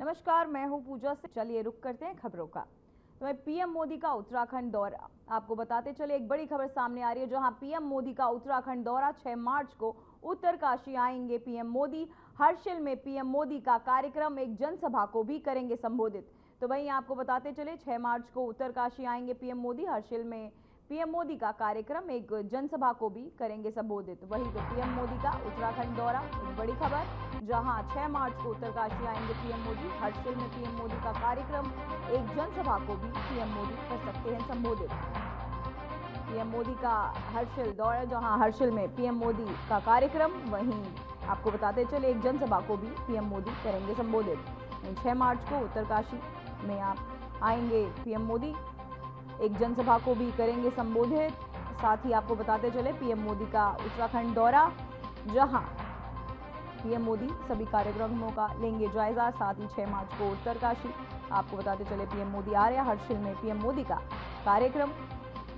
नमस्कार, मैं हूं पूजा से। चलिए रुक करते हैं खबरों का। तो पीएम मोदी का उत्तराखंड दौरा, आपको बताते चले एक बड़ी खबर सामने आ रही है, जहां पीएम मोदी का उत्तराखंड दौरा 6 मार्च को उत्तरकाशी आएंगे पीएम मोदी। हर्षिल में पीएम मोदी का कार्यक्रम, एक जनसभा को भी करेंगे संबोधित। तो वहीं आपको बताते चले 6 मार्च को उत्तरकाशी आएंगे पीएम मोदी। हर्षिल में पीएम मोदी का कार्यक्रम, एक जनसभा को भी करेंगे संबोधित। वहीं तो पीएम मोदी का उत्तराखंड दौरा, एक बड़ी खबर, जहां 6 मार्च को उत्तरकाशी आएंगे पीएम मोदी। हर्षिल में पीएम मोदी का कार्यक्रम, एक जनसभा को भी पीएम मोदी कर सकते हैं संबोधित। पीएम मोदी का हर्षिल दौरा, जहां हर्षिल में पीएम मोदी का कार्यक्रम, वहीं आपको बताते चले एक जनसभा को भी पीएम मोदी करेंगे संबोधित। 6 मार्च को उत्तरकाशी में आप आएंगे पीएम मोदी, एक जनसभा को भी करेंगे संबोधित। साथ ही आपको बताते चले पीएम मोदी का उत्तराखंड दौरा, जहां पीएम मोदी सभी कार्यक्रमों का लेंगे जायजा। साथ ही 6 मार्च को उत्तरकाशी आपको बताते चले पीएम मोदी आ रहे हैं। हर्षिल में पीएम मोदी का कार्यक्रम,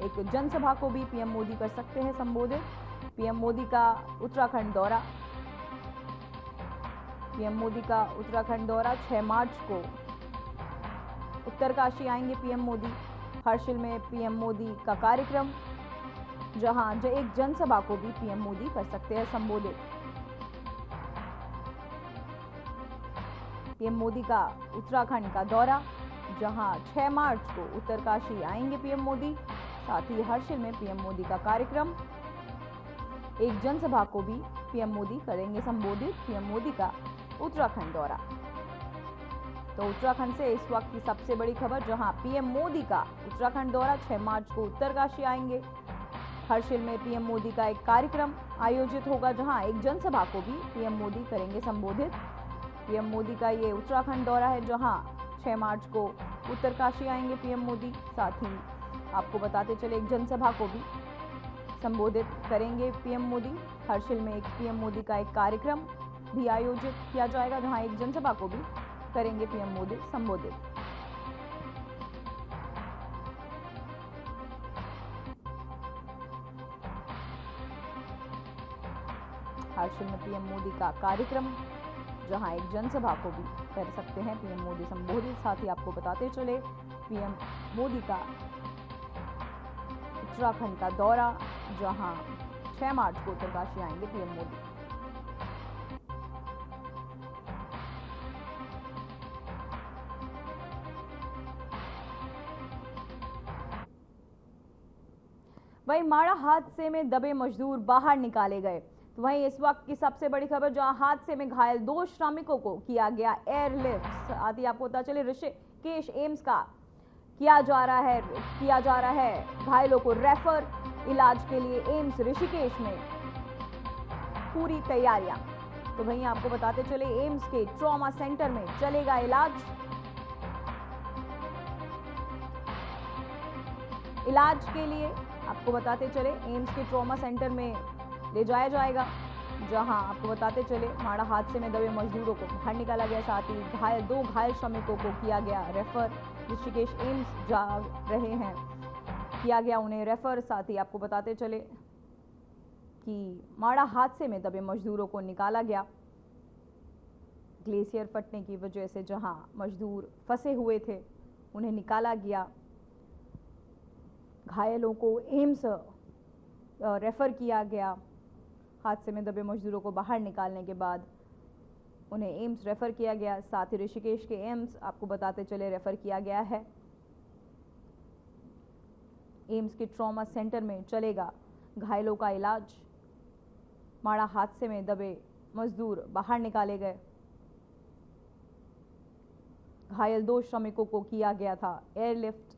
एक जनसभा को भी पीएम मोदी कर सकते हैं संबोधित। पीएम मोदी का उत्तराखंड दौरा, पीएम मोदी का उत्तराखंड दौरा 6 मार्च को उत्तरकाशी आएंगे पीएम मोदी। हर्षिल में पीएम मोदी का कार्यक्रम, जहां एक जनसभा को भी पीएम मोदी कर सकते हैं संबोधित। पीएम मोदी का उत्तराखंड का दौरा, जहां 6 मार्च को उत्तरकाशी आएंगे पीएम मोदी। साथ ही हर्षिल में पीएम मोदी का कार्यक्रम, एक जनसभा को भी पीएम मोदी करेंगे संबोधित। पीएम मोदी का उत्तराखंड दौरा। तो उत्तराखंड से इस वक्त की सबसे बड़ी खबर, जहां पीएम मोदी का उत्तराखंड दौरा, 6 मार्च को उत्तरकाशी आएंगे। हर्षिल में पीएम मोदी का एक कार्यक्रम आयोजित होगा, जहां एक जनसभा को भी पीएम मोदी करेंगे संबोधित। पीएम मोदी का ये उत्तराखंड दौरा है, जहां 6 मार्च को उत्तरकाशी आएंगे पीएम मोदी। साथ ही आपको बताते चले एक जनसभा को भी संबोधित करेंगे पीएम मोदी। हर्षिल में एक पीएम मोदी का एक कार्यक्रम भी आयोजित किया जाएगा, जहां एक जनसभा को भी करेंगे पीएम मोदी संबोधित। हर्षिल में पीएम मोदी का कार्यक्रम, जहां एक जनसभा को भी कर सकते हैं पीएम मोदी संबोधित। साथ ही आपको बताते चले पीएम मोदी का उत्तराखंड का दौरा, जहां 6 मार्च को उत्तरकाशी आएंगे पीएम मोदी। वहीं माड़ा हादसे में दबे मजदूर बाहर निकाले गए। तो वहीं इस वक्त की सबसे बड़ी खबर, जहां हादसे में घायल 2 श्रमिकों को किया गया एयरलिफ्ट। साथ ही आपको पता चले ऋषिकेश एम्स का किया जा रहा है घायलों को रेफर इलाज के लिए एम्स ऋषिकेश में, पूरी तैयारियां। तो वहीं आपको बताते चले एम्स के ट्रॉमा सेंटर में चलेगा इलाज के लिए आपको बताते चले एम्स के ट्रॉमा सेंटर में ले जाया जाएगा, जहां आपको बताते चले माड़ा हादसे में दबे मजदूरों को बाहर निकाला गया। साथ ही 2 घायल श्रमिकों को किया गया रेफर, ऋषिकेश एम्स जा रहे हैं, किया गया उन्हें रेफर। साथ ही आपको बताते चले कि माड़ा हादसे में दबे मजदूरों को निकाला गया, ग्लेशियर फटने की वजह से जहां मजदूर फंसे हुए थे उन्हें निकाला गया। घायलों को एम्स रेफर किया गया। हादसे में दबे मजदूरों को बाहर निकालने के बाद उन्हें एम्स रेफर किया गया। साथ ही ऋषिकेश के एम्स आपको बताते चले रेफर किया गया है। एम्स के ट्रॉमा सेंटर में चलेगा घायलों का इलाज। माड़ा हादसे में दबे मजदूर बाहर निकाले गए। घायल 2 श्रमिकों को किया गया था एयरलिफ्ट।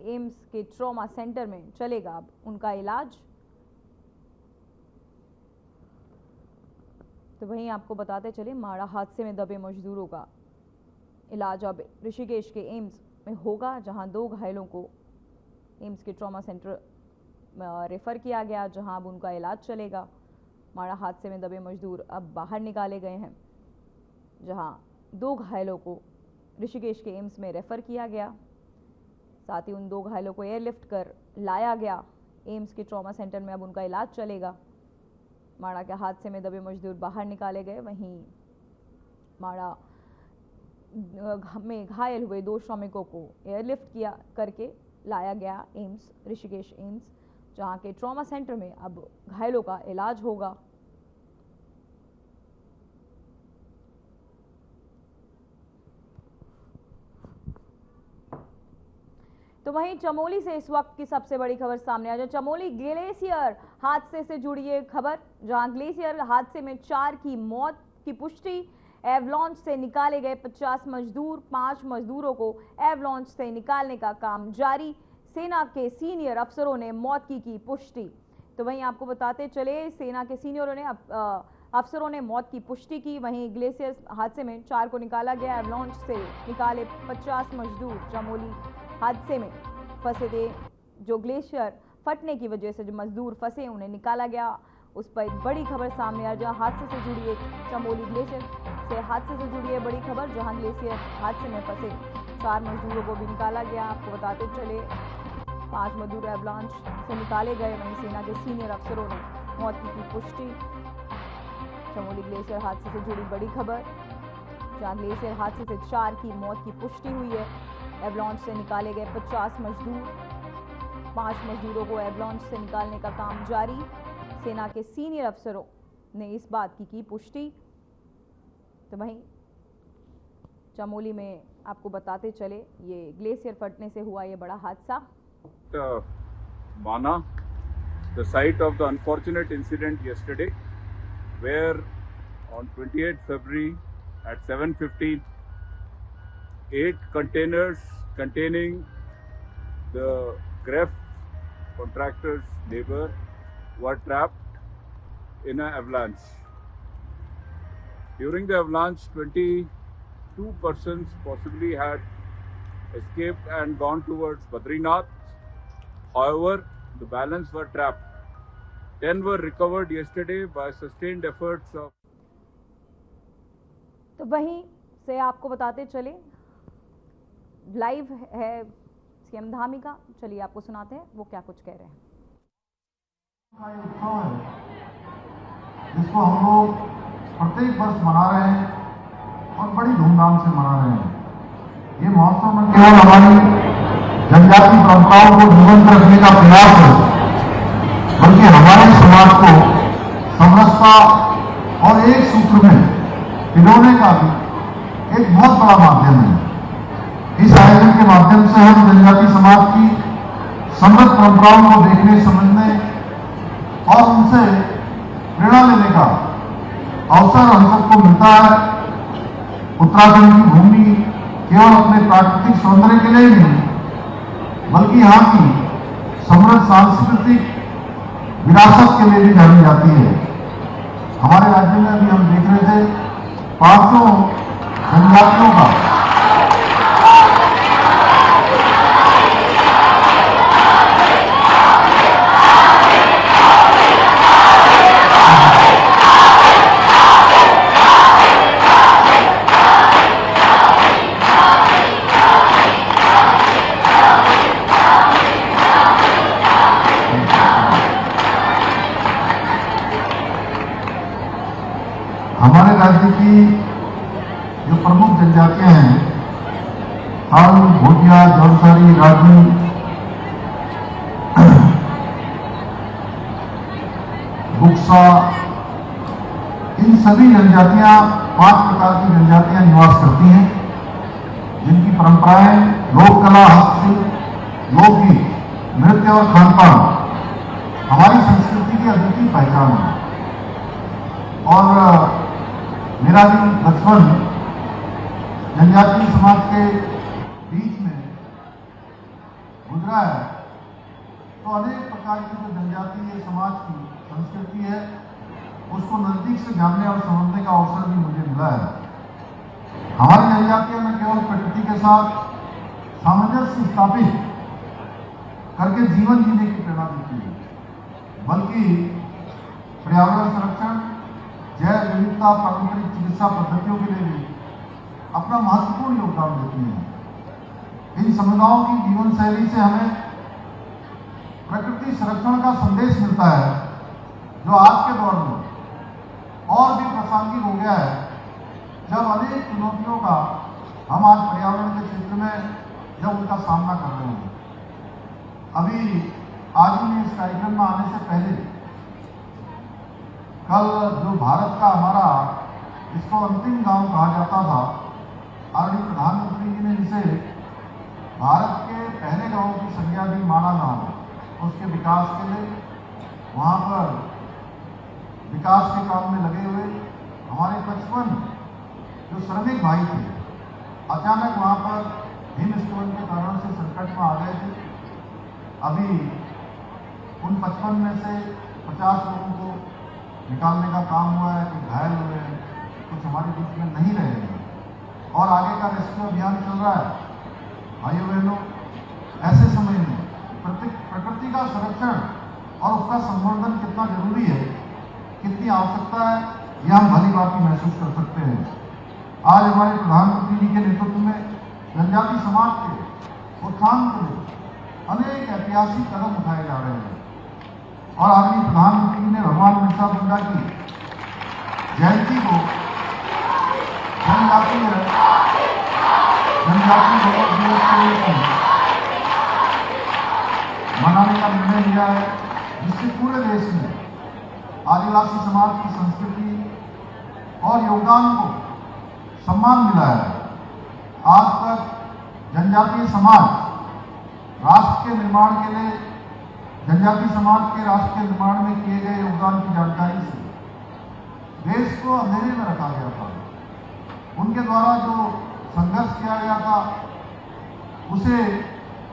एम्स के ट्रॉमा सेंटर में चलेगा अब उनका इलाज। तो वहीं आपको बताते चले माड़ा हादसे में दबे मजदूरों का इलाज अब ऋषिकेश के एम्स में होगा, जहां 2 घायलों को एम्स के ट्रॉमा सेंटर रेफर किया गया, जहां अब उनका इलाज चलेगा। माड़ा हादसे में दबे मजदूर अब बाहर निकाले गए हैं, जहां 2 घायलों को ऋषिकेश के एम्स में रेफर किया गया। साथ ही उन 2 घायलों को एयरलिफ्ट कर लाया गया एम्स के ट्रॉमा सेंटर में, अब उनका इलाज चलेगा। माड़ा के हादसे में दबे मजदूर बाहर निकाले गए। वहीं माड़ा में घायल हुए 2 श्रमिकों को एयरलिफ्ट किया करके लाया गया एम्स, ऋषिकेश एम्स, जहां के ट्रॉमा सेंटर में अब घायलों का इलाज होगा। तो वहीं चमोली से इस वक्त की सबसे बड़ी खबर सामने आ जाए। चमोली ग्लेशियर हादसे से जुड़ी ये खबर, जहां ग्लेशियर हादसे में 4 की मौत की पुष्टि। एवलॉन्च से निकाले गए 50 मजदूर, 5 मजदूरों को एवलॉन्च से निकालने का काम जारी। सेना के सीनियर अफसरों ने मौत की पुष्टि। तो वहीं आपको बताते चले, सेना के सीनियरों ने अफसरों ने मौत की पुष्टि की। वहीं ग्लेशियर हादसे में 4 को निकाला गया। एवलॉन्च से निकाले 50 मजदूर चमोली हादसे में फंसे थे। जो ग्लेशियर फटने की वजह से जो मजदूर फंसे उन्हें निकाला गया। उस पर एक बड़ी खबर सामने आ रही है, जहां हादसे से जुड़ी एक चमोली ग्लेशियर से हादसे से जुड़ी है बड़ी खबर, जहां ग्लेशियर हादसे में फंसे 4 मजदूरों को भी निकाला गया। आपको बताते चले 5 मजदूर एवलांच से निकाले गए। वहीं सेना के सीनियर अफसरों ने मौत की पुष्टि। चमोली ग्लेशियर हादसे से जुड़ी बड़ी खबर, जहां ग्लेशियर हादसे से 4 की मौत की पुष्टि हुई है। एवलॉन्च से निकाले गए 50 मजदूर, 5 मजदूरों को एवलॉन्च से निकालने का काम जारी। सेना के सीनियर अफसरों ने इस बात की पुष्टि। तो वहीं चमोली में आपको बताते चले, ये ग्लेशियर फटने से हुआ ये बड़ा हादसा। Mana, the site of the unfortunate incident yesterday, where on 28 February at 7:15, 8 containers containing the GREF contractor's labor were trapped in an avalanche. During the avalanche, 22 persons possibly had escaped and gone towards Badrinath. However, the balance were trapped. 10 were recovered yesterday by sustained efforts of. तो वहीं से आपको बताते चले, live है CM Dhami का, चलिए आपको सुनाते हैं वो क्या कुछ कह रहे हैं। जिसको हम लोग प्रत्येक वर्ष मना रहे हैं और बड़ी धूमधाम से मना रहे हैं। ये महोत्सव में केवल हमारी जनजातीय परंपराओं को जीवंत रखने का प्रयास है, बल्कि हमारे समाज को समरसता और एक सूत्र में पिरोने का भी एक बहुत बड़ा माध्यम है। इस आयोजन के माध्यम से हम जनजातीय समाज की समृद्ध परंपराओं को देखने, समझने और उनसे प्रेरणा लेने का अवसर हम सबको मिलता है। उत्तराखंड की भूमि केवल अपने प्राकृतिक सौंदर्य के लिए नहीं, बल्कि यहाँ की समृद्ध सांस्कृतिक विरासत के लिए भी जानी जाती है। हमारे राज्य में अभी हम देख रहे थे 500 जनजातियों का हमारे राज्य की जो प्रमुख जनजातियां हैं, हाल, भोटिया, जौनसारी, राजू, बुक्सा, इन सभी जनजातियां 5 प्रकार की जनजातियां निवास करती हैं, जिनकी परंपराएं, लोक कला, हस्तशिल्प, लोकगीत, नृत्य और खानपान हमारी संस्कृति की अद्वितीय पहचान है। और मेरा भी बचपन जनजातीय समाज के बीच में गुजरा है, तो अनेक प्रकार की जो जनजातीय समाज की संस्कृति है उसको नजदीक से जानने और समझने का अवसर भी मुझे मिला है। हमारी जनजातियों में केवल प्रकृति के साथ सामंजस्य स्थापित करके जीवन जीने की प्रेरणा देती है, बल्कि पर्यावरण संरक्षण, जैव विविधता, पारंपरिक चिकित्सा पद्धतियों के लिए भी अपना महत्वपूर्ण योगदान देती हैं। इन समुदायों की जीवन शैली से हमें प्रकृति संरक्षण का संदेश मिलता है, जो आज के दौर में और भी प्रासंगिक हो गया है, जब अनेक चुनौतियों का हम आज पर्यावरण के क्षेत्र में जब उनका सामना कर रहे हैं। अभी आज ही इस कार्यक्रम में आने से पहले कल जो भारत का हमारा इसको अंतिम गांव कहा जाता था, आदरणीय प्रधानमंत्री जी ने इसे भारत के पहले गांव की संज्ञा दी, माना गांव। उसके विकास के लिए वहां पर विकास के काम में लगे हुए हमारे 55 जो श्रमिक भाई थे, अचानक वहां पर हिमस्खलन के कारण से संकट में आ गए थे। अभी उन 55 में से 50 लोगों को निकालने का काम हुआ है, कुछ घायल हुए हैं, कुछ हमारे बीच में नहीं रहे हैं और आगे का रेस्क्यू अभियान चल रहा है। भाइयों बहनों, ऐसे समय में प्रकृति का संरक्षण और उसका संवर्धन कितना जरूरी है, कितनी आवश्यकता है, यह हम भली भांति महसूस कर सकते हैं। आज हमारे प्रधानमंत्री जी के नेतृत्व में जनजाति समाज के उत्थान के लिए अनेक ऐतिहासिक कदम उठाए जा रहे हैं और आदरणीय प्रधानमंत्री जी ने भगवान बिरसा मुंडा की जयंती को जनजाति गौरव दिवस के रूप में मनाने का निर्णय लिया है, जिससे पूरे देश में आदिवासी समाज की संस्कृति और योगदान को सम्मान मिला है। आज तक जनजातीय समाज राष्ट्र के निर्माण के लिए, जनजातीय समाज के राष्ट्र के निर्माण में किए गए योगदान की जानकारी से देश को अंधेरे में रखा गया था। उनके द्वारा जो संघर्ष किया गया था उसे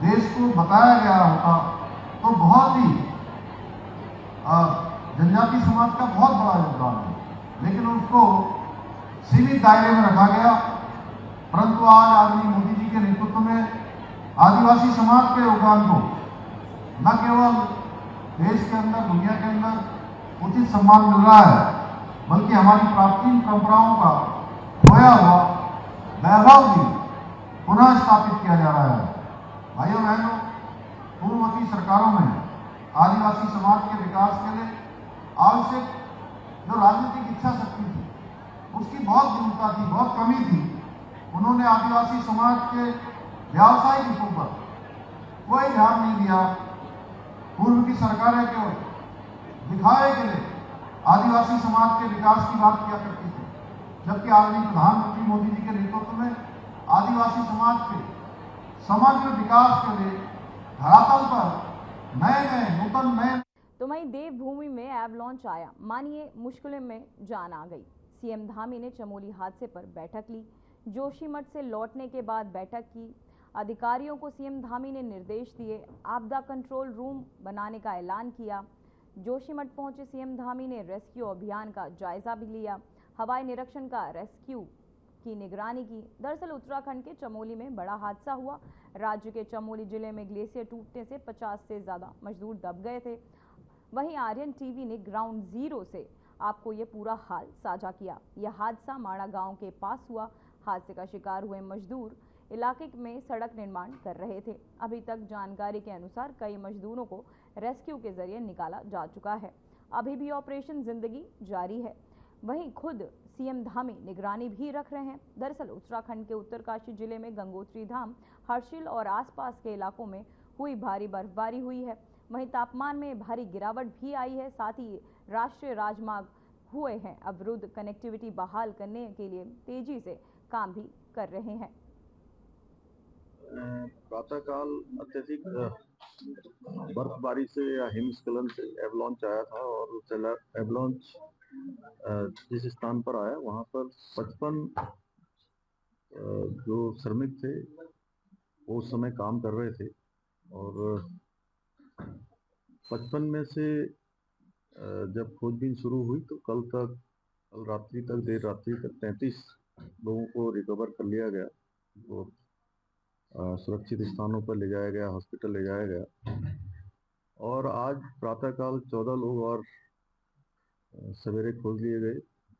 देश को बताया गया होता तो बहुत ही जनजातीय समाज का बहुत बड़ा योगदान है, लेकिन उसको सीमित दायरे में रखा गया। परंतु आज आदरणीय मोदी जी के नेतृत्व में आदिवासी समाज के योगदान को न केवल देश के अंदर, दुनिया के अंदर उचित सम्मान मिल रहा है, बल्कि हमारी प्राचीन परंपराओं का खोया हुआ वैभव भी पुनः स्थापित किया जा रहा है। भाइयों बहनों, पूर्ववर्ती सरकारों में आदिवासी समाज के विकास के लिए आवश्यक जो राजनीतिक इच्छा शक्ति थी, उसकी बहुत न्यूनता थी, बहुत कमी थी। उन्होंने आदिवासी समाज के व्यावसायिक हितों पर कोई ध्यान नहीं दिया। पूर्व की सरकारें केवल दिखावे के लिए आदिवासी समाज के विकास की बात किया करती थी, जबकि आदरणीय प्रधानमंत्री मोदी जी के नेतृत्व में आदिवासी समाज के समग्र विकास के लिए धरातल पर नए तो वहीं देवभूमि में एवलॉन्च आया, मानिए मुश्किलों में जान आ गई। सीएम धामी ने चमोली हादसे पर बैठक ली। जोशीमठ से लौटने के बाद बैठक की। अधिकारियों को सीएम धामी ने निर्देश दिए, आपदा कंट्रोल रूम बनाने का ऐलान किया। जोशीमठ पहुंचे सीएम धामी ने रेस्क्यू अभियान का जायजा भी लिया। हवाई निरीक्षण का रेस्क्यू की निगरानी की। दरअसल उत्तराखंड के चमोली में बड़ा हादसा हुआ। राज्य के चमोली जिले में ग्लेशियर टूटने से 50 से ज्यादा मजदूर दब गए थे। वहीं आर्यन टीवी ने ग्राउंड जीरो से आपको ये पूरा हाल साझा किया। यह हादसा माड़ा गांव के पास हुआ। हादसे का शिकार हुए मजदूर इलाके में सड़क निर्माण कर रहे थे। अभी तक जानकारी के अनुसार कई मजदूरों को रेस्क्यू के जरिए निकाला जा चुका है। अभी भी ऑपरेशन जिंदगी जारी है। वहीं खुद सीएम धामी निगरानी भी रख रहे हैं। दरअसल उत्तराखंड के उत्तरकाशी जिले में गंगोत्री धाम, हर्षिल और आसपास के इलाकों में हुई भारी बर्फबारी हुई है। वहीं तापमान में भारी गिरावट भी आई है। साथ ही राष्ट्रीय राजमार्ग हुए हैं अवरुद्ध। कनेक्टिविटी बहाल करने के लिए तेजी से काम भी कर रहे हैं। प्रातःकाल अत्यधिक बर्फबारी से या हिमस्खलन से एवलॉन्च आया था और उस एवलॉन्च जिस स्थान पर आया वहां पर 55 जो श्रमिक थे वो उस समय काम कर रहे थे और 55 में से जब खोजबीन शुरू हुई तो कल देर रात्रि तक 33 लोगों को रिकवर कर लिया गया और सुरक्षित स्थानों पर ले जाया गया, हॉस्पिटल ले जाया गया। और आज प्रातःकाल 14 लोग और सवेरे खोज लिए गए,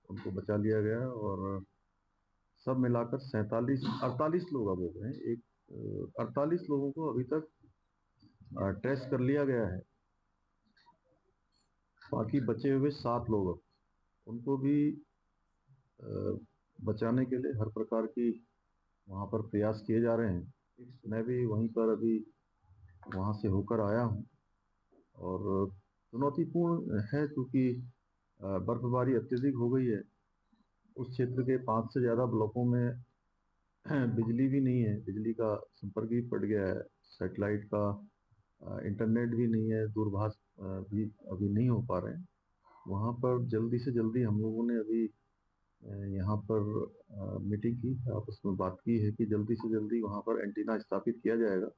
उनको बचा लिया गया और सब मिलाकर 48 लोग अब हो गए हैं। 48 लोगों को अभी तक ट्रेस कर लिया गया है। बाकी बचे हुए 7 लोग उनको भी बचाने के लिए हर प्रकार की वहाँ पर प्रयास किए जा रहे हैं। मैं भी वहीं पर अभी वहाँ से होकर आया हूँ और चुनौतीपूर्ण है क्योंकि बर्फबारी अत्यधिक हो गई है। उस क्षेत्र के 5 से ज़्यादा ब्लॉकों में बिजली भी नहीं है, बिजली का संपर्क भी कट गया है, सैटेलाइट का इंटरनेट भी नहीं है, दूरभाष भी अभी नहीं हो पा रहे हैं। वहाँ पर जल्दी से जल्दी हम लोगों ने अभी यहाँ पर मीटिंग की, आपस में बात की है कि जल्दी से जल्दी वहाँ पर एंटीना स्थापित किया जाएगा,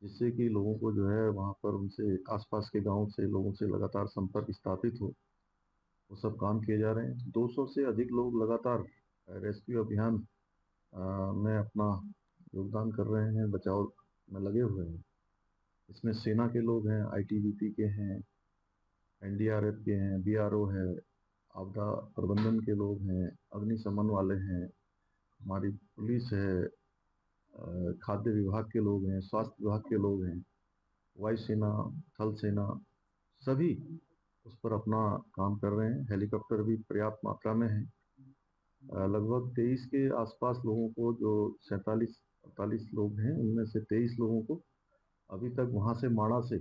जिससे कि लोगों को जो है वहाँ पर उनसे आसपास के गांव से लोगों से लगातार संपर्क स्थापित हो। वो सब काम किए जा रहे हैं। 200 से अधिक लोग लगातार रेस्क्यू अभियान में अपना योगदान कर रहे हैं, बचाव में लगे हुए हैं। इसमें सेना के लोग हैं, आईटीबीपी के हैं, एनडीआरएफ के हैं, बीआरओ है, आपदा प्रबंधन के लोग हैं, अग्निशमन वाले हैं, हमारी पुलिस है, खाद्य विभाग के लोग हैं, स्वास्थ्य विभाग के लोग हैं, वायुसेना, थल सेना, सभी उस पर अपना काम कर रहे हैं। हेलीकॉप्टर भी पर्याप्त मात्रा में है। लगभग 23 के आसपास लोगों को, जो 47-48 लोग हैं, उनमें से 23 लोगों को अभी तक वहाँ से माणा से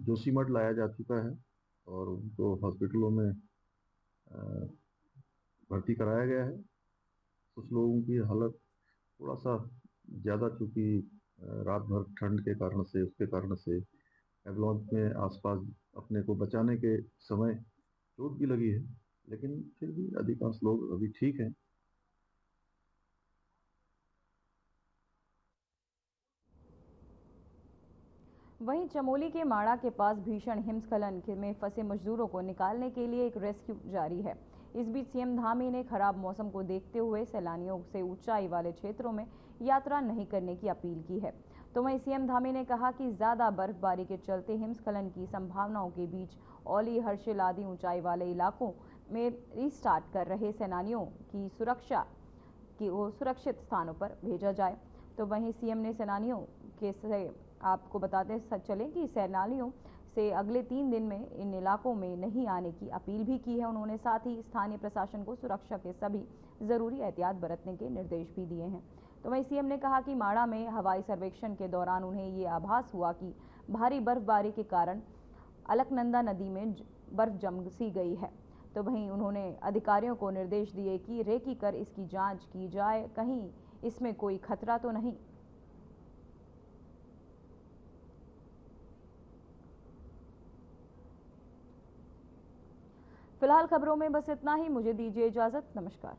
जोशीमठ लाया जा चुका है और उनको हॉस्पिटलों में भर्ती कराया गया है। कुछ लोगों की हालत थोड़ा सा ज़्यादा, चूँकि रात भर ठंड के कारण से, उसके कारण से एवलांच में आसपास अपने को बचाने के समय चोट भी लगी है, लेकिन फिर भी अधिकांश लोग अभी ठीक हैं। वहीं चमोली के माड़ा के पास भीषण हिमस्खलन में फंसे मजदूरों को निकालने के लिए एक रेस्क्यू जारी है। इस बीच सीएम धामी ने खराब मौसम को देखते हुए सैलानियों से ऊंचाई वाले क्षेत्रों में यात्रा नहीं करने की अपील की है। तो वहीं सीएम धामी ने कहा कि ज्यादा बर्फबारी के चलते हिमस्खलन की संभावनाओं के बीच औली, हर्षिल आदि ऊंचाई वाले इलाकों में रिस्टार्ट कर रहे सैलानियों की सुरक्षा कि वो सुरक्षित स्थानों पर भेजा जाए। तो वहीं सीएम ने सैलानियों के से आपको बताते चलें कि सैलानियों से अगले 3 दिन में इन इलाकों में नहीं आने की अपील भी की है उन्होंने। साथ ही स्थानीय प्रशासन को सुरक्षा के सभी जरूरी एहतियात बरतने के निर्देश भी दिए हैं। तो वहीं सीएम ने कहा कि माड़ा में हवाई सर्वेक्षण के दौरान उन्हें ये आभास हुआ कि भारी बर्फबारी के कारण अलकनंदा नदी में बर्फ जम सी गई है। तो वहीं उन्होंने अधिकारियों को निर्देश दिए कि रेकी कर इसकी जांच की जाए, कहीं इसमें कोई खतरा तो नहीं। फिलहाल खबरों में बस इतना ही। मुझे दीजिए इजाजत। नमस्कार।